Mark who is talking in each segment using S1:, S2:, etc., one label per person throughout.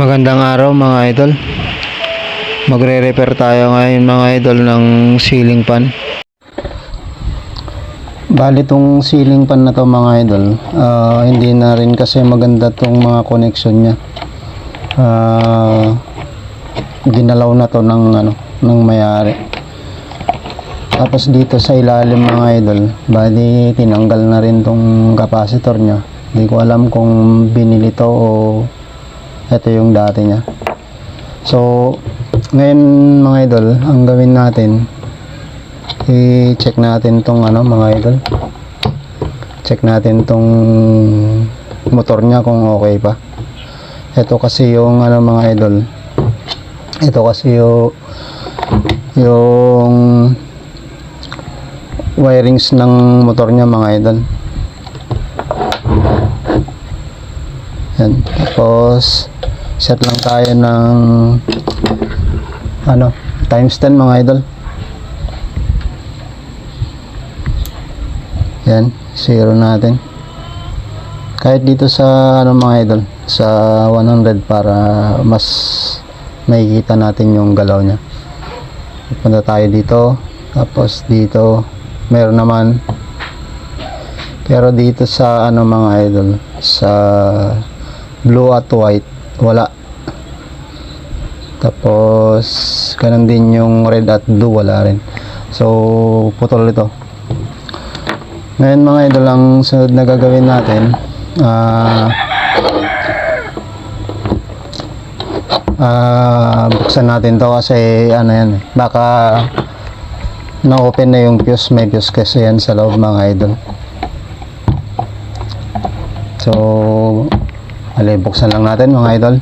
S1: Magandang araw mga idol. Magre-repair tayo ngayon mga idol ng ceiling fan. Bali tong ceiling fan na to mga idol, hindi na rin kasi maganda tong mga connection niya. Ginalaw na to ng may-ari. Tapos dito sa ilalim mga idol, bali tinanggal na rin tong capacitor niya. Hindi ko alam kung binili to o ito yung dati niya. So ngayon mga idol, ang gawin natin, i-check natin tong mga idol, check natin tong motor niya kung okay pa. Ito kasi yung mga idol, ito kasi yung wirings ng motor niya mga idol. Yan. Tapos set lang tayo ng times 10 mga idol. Yan, zero natin. Kahit dito sa mga idol, sa 100 para mas makikita natin yung galaw niya. Punta tayo dito, tapos dito meron naman. Pero dito sa mga idol, sa blue at white wala. Tapos ganun din yung red at blue, wala rin. So putol ito. Ngayon mga idol, ang sunod na gagawin natin, buksan natin to kasi yan, baka na-open na yung fuse. May fuse kasi yan sa loob mga idol. So buksan lang natin mga idol.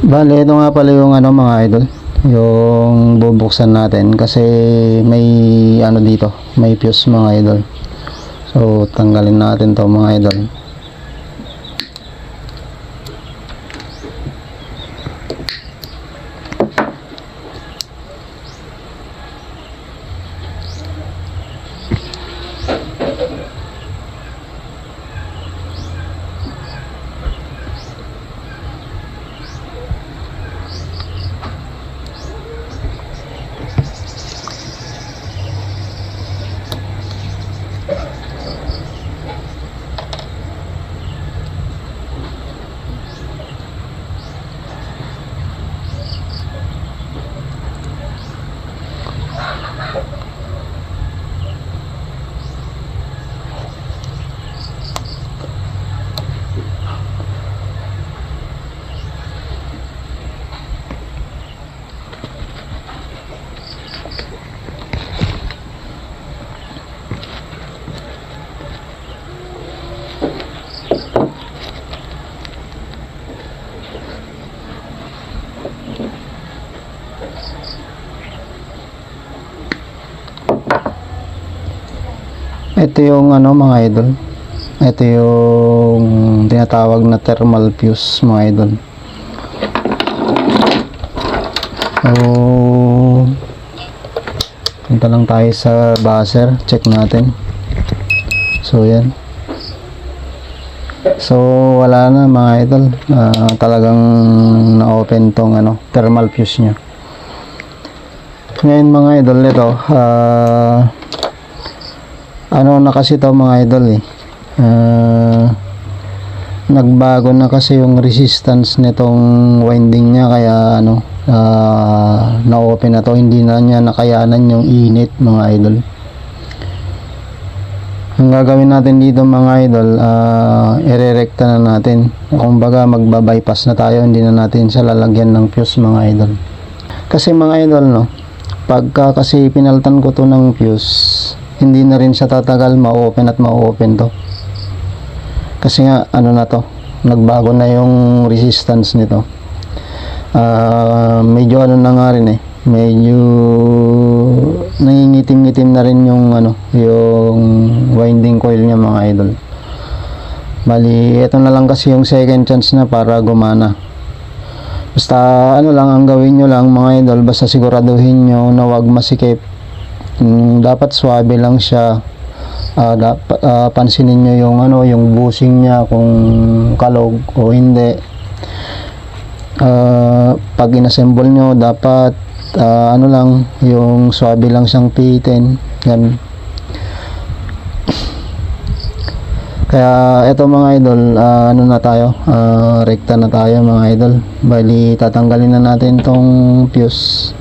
S1: Bale, ito nga pala yung mga idol, yung bubuksan natin kasi may dito, may fuse mga idol. So tanggalin natin to mga idol. Ito yung mga idol, ito yung tinatawag na thermal fuse mga idol. So punta lang tayo sa buzzer, check natin. So yan, so wala na mga idol, talagang na-open tong thermal fuse nya. Ngayon mga idol, ito na kasi to mga idol, nagbago na kasi yung resistance nitong winding niya, kaya na-open na to, hindi na niya nakayanan yung init mga idol. Ang gagawin natin dito mga idol, irerekta na natin. Kumbaga magba-bypass na tayo, hindi na natin siya lalagyan ng fuse mga idol. Kasi mga idol, no, pagka kasi pinaltan ko to ng fuse, hindi na rin siya tatagal ma-open at ma-open to. Kasi nga ano na to, nagbago na yung resistance nito. Medyo ano na nga rin medyo nangingitim-ngitim na rin yung yung winding coil niya mga idol. Bali ito na lang kasi yung second chance na para gumana. Basta ano lang ang gawin nyo lang mga idol, basta siguraduhin nyo na wag masikip. Dapat swabe lang siya. Pansinin nyo yung yung bushing niya kung kalog o hindi. Pag inassemble nyo dapat lang yung swabe lang siyang pihitin, yan. Kaya eto mga idol, na tayo, rekta na tayo mga idol. Bali tatanggalin na natin tong fuse.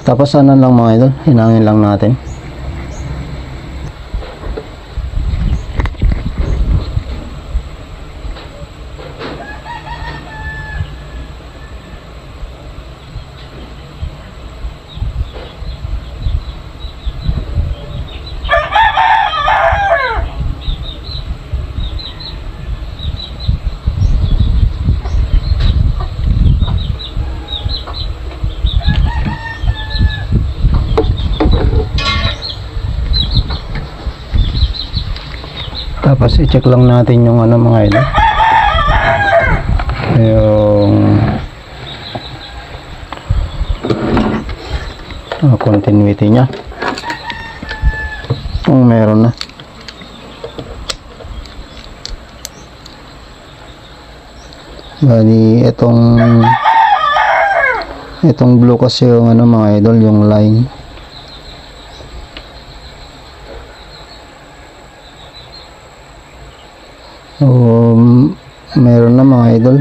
S1: Tapos ano lang mga idol, hinangin lang natin. Tapos i-check lang natin yung mga idol, yung continuity nya, kung meron na. Bali itong blue kasi yung mga idol, yung line. Meron na mga idol.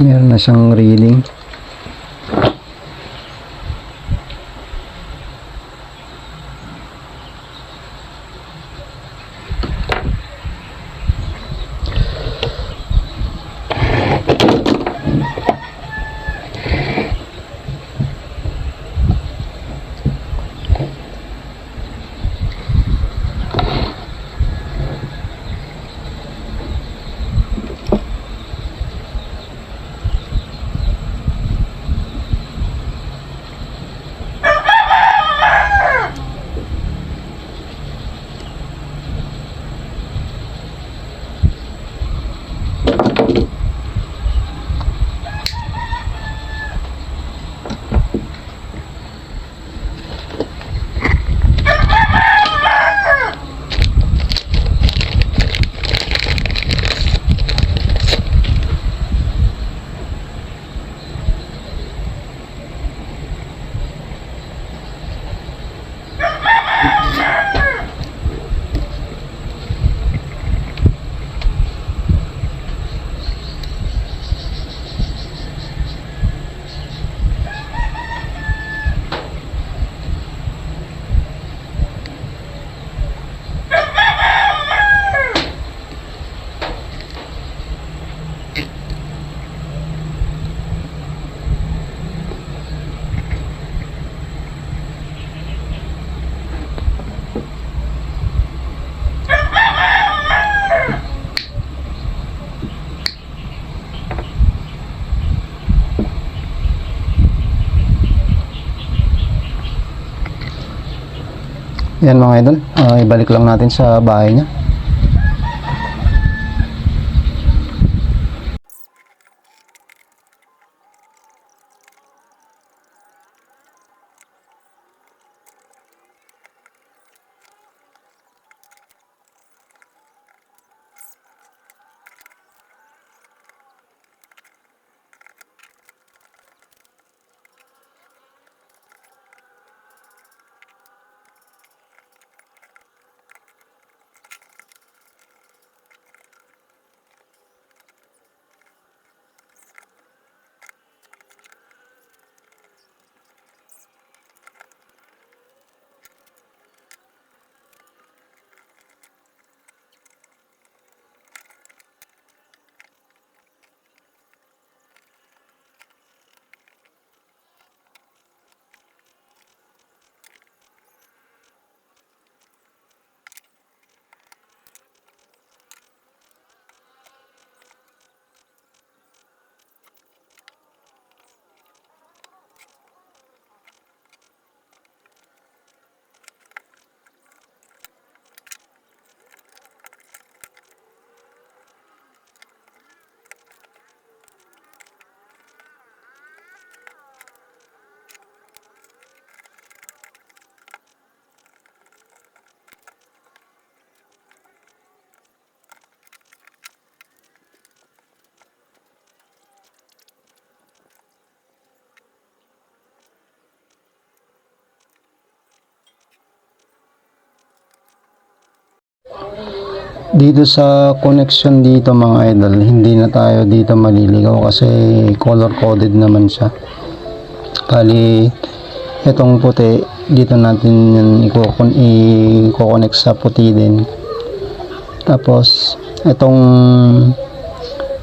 S1: Meron na siyang reading. Yan mga idol, ibalik lang natin sa bahay niya. Dito sa connection dito mga idol, hindi na tayo dito maliligaw kasi color coded naman siya. Bali itong puti dito natin yan i-connect sa puti din. Tapos itong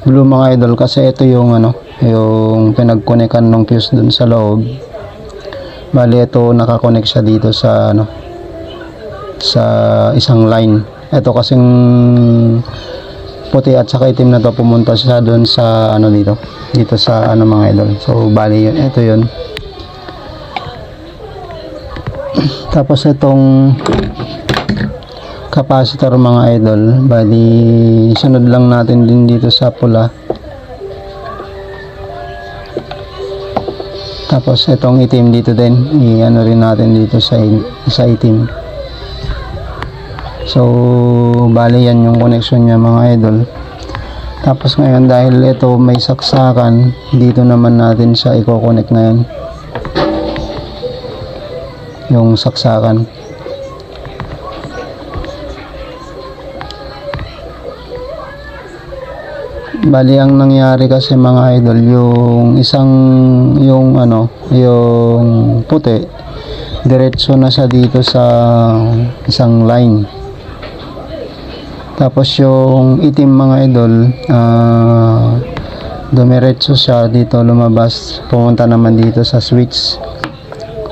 S1: blue mga idol, kasi ito yung yung pinag-connectan ng fuse dun sa loob. Bali ito nakakonect siya dito sa sa isang line. Ito kasing puti at saka itim na to, pumunta siya doon sa dito sa mga idol. So bali yun, ito yun. Tapos itong capacitor mga idol, bali sunod lang natin din dito sa pula. Tapos itong itim dito din, rin natin dito sa itim. So bali yan yung connection niya mga idol. Tapos ngayon dahil ito may saksakan, dito naman natin siya i-connect ngayon, yung saksakan. Bali ang nangyari kasi mga idol, yung yung puti diretso na siya dito sa isang line. Tapos yung itim mga idol, dumiretso siya dito, lumabas, pumunta naman dito sa switch.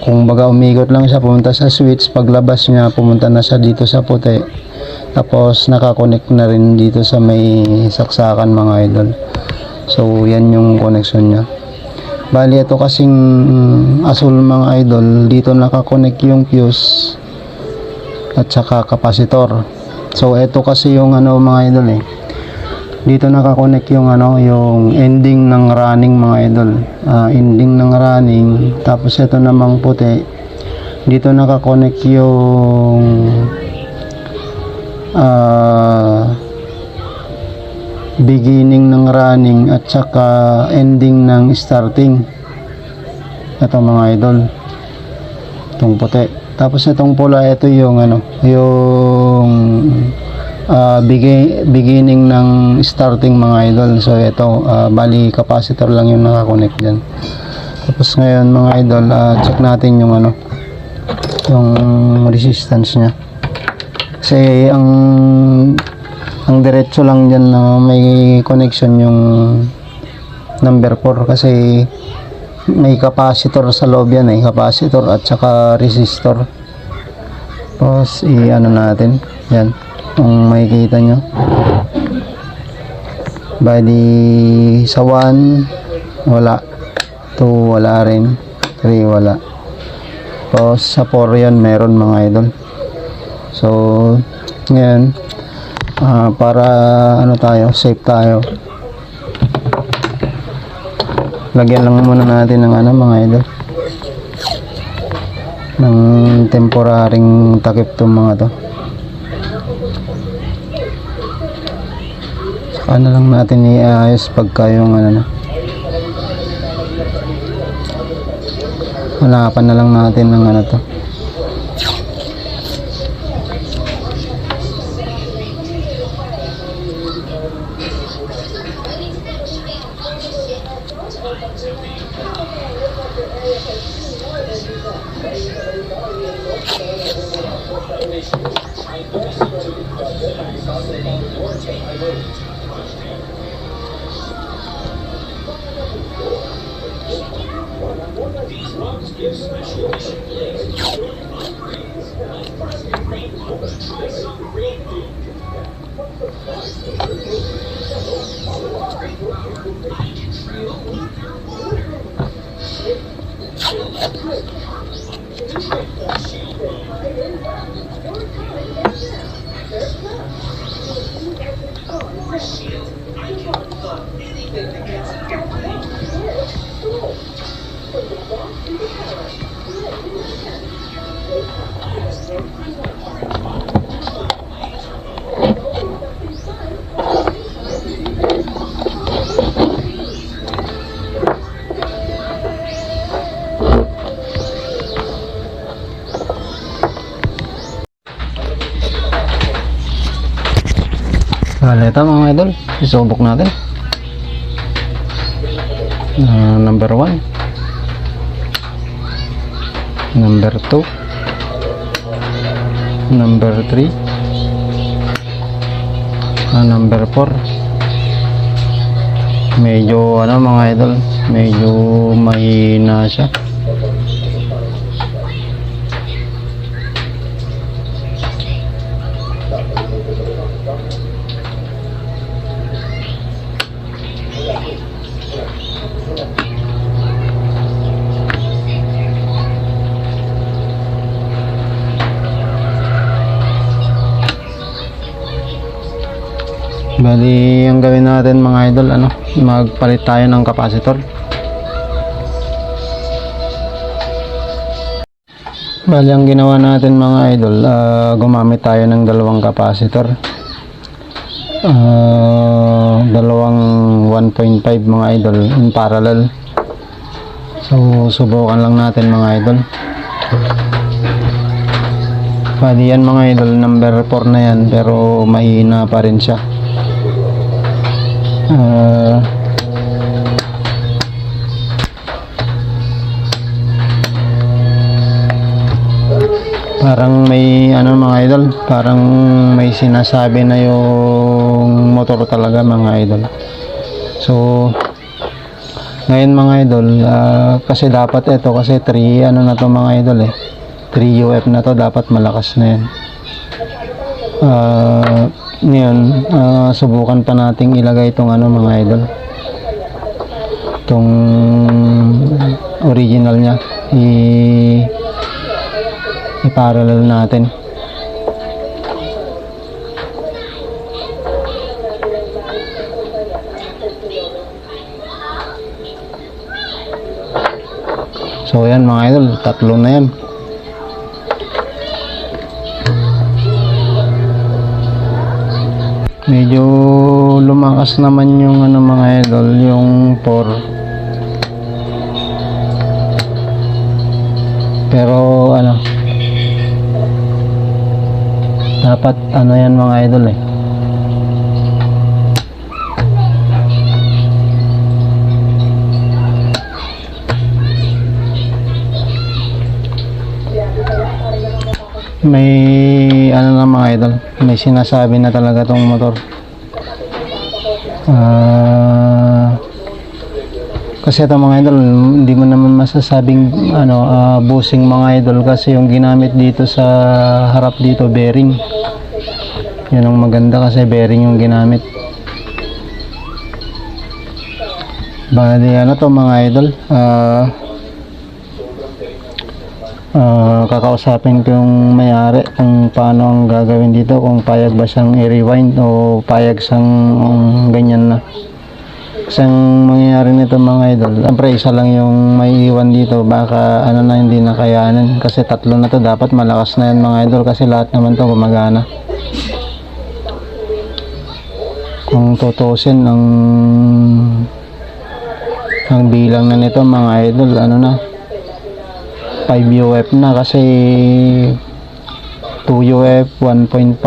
S1: Kung baga umikot lang siya, pumunta sa switch, paglabas niya pumunta na siya dito sa puti. Tapos nakakonect na rin dito sa may saksakan mga idol. So yan yung connection niya. Bali ito kasing asul mga idol, dito nakakonect yung fuse at saka capacitor. So ito kasi yung mga idol dito nakakonect yung yung ending ng running mga idol, ending ng running. Tapos ito namang puti, dito nakakonect yung beginning ng running at saka ending ng starting. Ito mga idol, itong puti. Tapos itong pula, ito yung yung beginning ng starting mga idol. So ito bali capacitor lang yung nakakonect dyan. Tapos ngayon mga idol, check natin yung yung resistance nya. Kasi ang diretso lang dyan na may connection yung number 4, kasi may capacitor sa loob yan capacitor at saka resistor. Tapos natin yan, kung makikita nyo, bali sa 1 wala, 2 wala rin, 3 wala. Tapos sa 4 yan meron mga idol. So ngayon, para ano tayo, safe tayo, lagyan lang muna natin ng ano mga idol, ng temporaring takip tong mga to. Saka na lang natin iayos pagka yung ano na, hanapan na lang natin ng ano to. Ito mga idol, isubok natin. Number 1, number 2, number 3, number 4. Medyo ano mga idol, medyo mahina siya. Bali, ang gawin natin mga idol, ano, magpalit tayo ng capacitor. Bali, ang ginawa natin mga idol, gumamit tayo ng dalawang capacitor. Dalawang 1.5 mga idol in parallel. So, subukan lang natin mga idol. Bali, yan mga idol, number 4 na yan, pero mahina pa rin siya. Parang may ano mga idol, parang may sinasabi na yung motor talaga mga idol. So ngayon mga idol, kasi dapat ito, kasi 3 ano na to mga idol, 3 UF na to, dapat malakas na yan. Ngayon, subukan pa nating ilagay itong ano mga idol, itong original nya, i-parallel natin. So yan mga idol, tatlo na yan. Medyo lumakas naman yung ano mga idol, yung 4. Pero ano, dapat ano yan mga idol may ano na mga idol, may sinasabi na talaga tong motor. Kasi ito mga idol, hindi mo naman masasabing ano, busing mga idol, kasi yung ginamit dito sa harap dito, bearing. Yun ang maganda, kasi bearing yung ginamit. Bali ano to mga idol, Kakausapin ko yung may-ari kung paano ang gagawin dito, kung payag ba siyang i-rewind o payag siyang ganyan na. Kasi ang mangyayari nito mga idol, siyempre isa lang yung may iwan dito, baka ano na hindi na kayanin, kasi tatlo na to, dapat malakas na yan mga idol, kasi lahat naman to gumagana. Kung tutusin ang bilang na nito mga idol, ano na, 5 UF na, kasi 2 UF, 1.5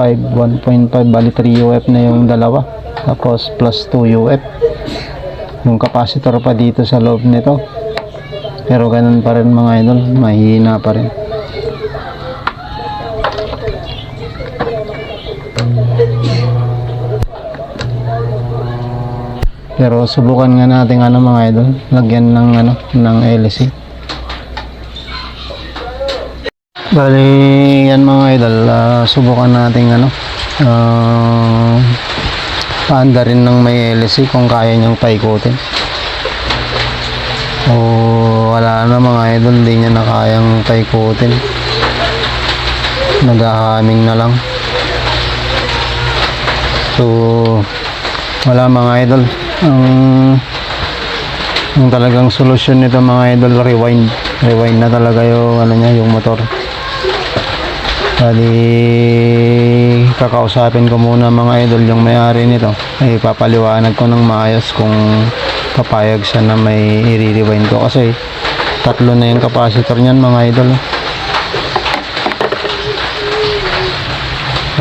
S1: bali 3 UF na yung dalawa, tapos plus 2 UF yung capacitor pa dito sa loob nito, pero ganun pa rin mga idol, mahina pa rin. Pero subukan nga natin mga idol, lagyan ng LC. Bali yan mga idol, subukan natin paanda rin ng may LC kung kaya niyang paikutin. O wala na mga idol, hindi niya na kayang paikutin, naghahaming na lang. So wala mga idol, ang talagang solusyon nito mga idol, rewind na talaga yung yung motor. Bali kakausapin ko muna mga idol yung may-ari nito, ay papaliwanag ko ng maayos kung papayag siya na may i-rewind ko, kasi tatlo na yung capacitor niyan mga idol.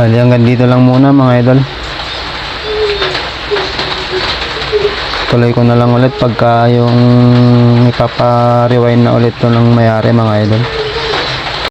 S1: Bali hanggang dito lang muna mga idol, tuloy ko na lang ulit pagka yung ipapa-rewind na ulit to ng may-ari mga idol.